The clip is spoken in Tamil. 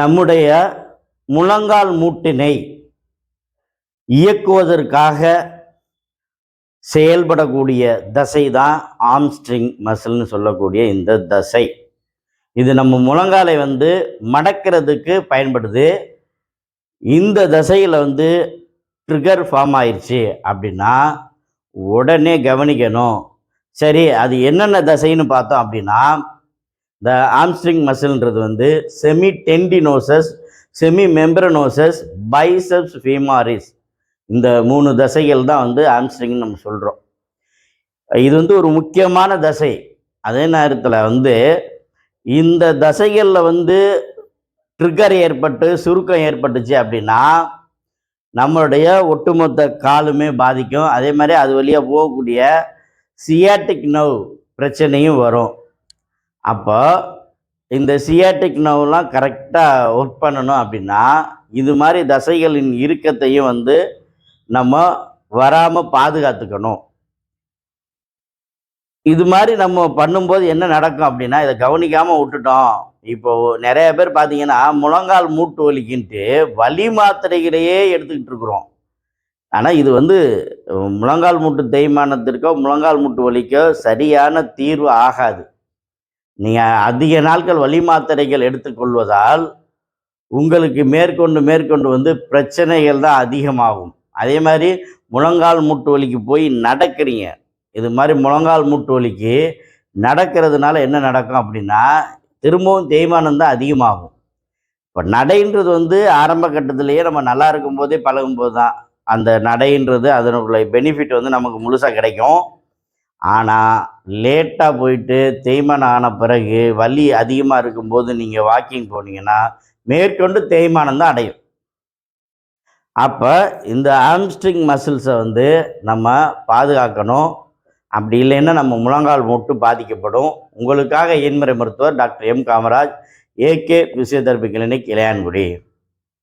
நம்முடைய முழங்கால் மூட்டினை இயக்குவதற்காக செயல்படக்கூடிய தசை தான் ஆம்ஸ்ட்ரிங் மசில்னு சொல்லக்கூடிய இந்த தசை. இது நம்ம முழங்காலை மடக்கிறதுக்கு பயன்படுது. இந்த தசையில் ட்ரிகர் ஃபார்ம் ஆயிடுச்சு அப்படின்னா உடனே கவனிக்கணும். சரி, அது என்னென்ன தசைன்னு பார்த்தோம் அப்படின்னா, இந்த ஆம்ஸ்ட்ரிங் மசில்ன்றது செமி டெண்டினோசஸ், செமி மெம்பரனோசஸ், பைசெப்ஸ் ஃபீமாரிஸ், இந்த 3 தசைகள் தான் ஆம்ஸ்ட்ரிங்னு நம்ம சொல்கிறோம். இது ஒரு முக்கியமான தசை. அதே நேரத்தில் இந்த தசைகளில் ட்ரிகர் ஏற்பட்டு சுருக்கம் ஏற்பட்டுச்சு அப்படின்னா நம்மளுடைய ஒட்டுமொத்த காலுமே பாதிக்கும். அதே மாதிரி அது வழியாக போகக்கூடிய சியாட்டிக் நர்வ் பிரச்சனையும் வரும். அப்போ இந்த சியாட்டிக் நர்வ்லாம் கரெக்டாக ஒர்க் பண்ணணும் அப்படின்னா இது மாதிரி தசைகளின் இறுக்கத்தையும் நம்ம வராமல் பாதுகாத்துக்கணும். இது மாதிரி நம்ம பண்ணும்போது என்ன நடக்கும் அப்படின்னா, இதை கவனிக்காமல் விட்டுட்டோம். இப்போ நிறைய பேர் பார்த்தீங்கன்னா முழங்கால் மூட்டு வலிக்குன்ட்டு வலி மாத்திரைகளையே எடுத்துக்கிட்டு இருக்கிறோம். ஆனால் இது முழங்கால் மூட்டு தேய்மானத்திற்கோ முழங்கால் மூட்டு வலிக்கோ சரியான தீர்வு ஆகாது. நீங்கள் அதிக நாட்கள் வலி மாத்திரைகள் எடுத்துக்கொள்வதால் உங்களுக்கு மேற்கொண்டு பிரச்சனைகள் தான் அதிகமாகும். அதே மாதிரி முழங்கால் மூட்டு வலிக்கு போய் நடக்கிறீங்க. இது மாதிரி முழங்கால் மூட்டு வலிக்கு நடக்கிறதுனால என்ன நடக்கும் அப்படின்னா திரும்பவும் தேய்மானம் தான் அதிகமாகும். இப்போ நடைன்றது ஆரம்ப கட்டத்திலேயே நம்ம நல்லா இருக்கும்போதே பழகும்போது தான் அந்த நடைன்றது அதனுடைய பெனிஃபிட் நமக்கு முழுசாக கிடைக்கும். ஆனால் லேட்டாக போயிட்டு தேய்மானம் ஆன பிறகு வலி அதிகமாக இருக்கும்போது நீங்கள் வாக்கிங் போனீங்கன்னா மேற்கொண்டு தேய்மானம் தான் அடையும். அப்போ இந்த ஆம்ஸ்ட்ரிங் மசில்ஸை நம்ம பாதுகாக்கணும். அப்படி இல்லைன்னா நம்ம முழங்கால் மூட்டு பாதிக்கப்படும். உங்களுக்காக எண்முறை மருத்துவர் doctor M Kamaraj, AK physiotherapy clinic, Ilayangudi.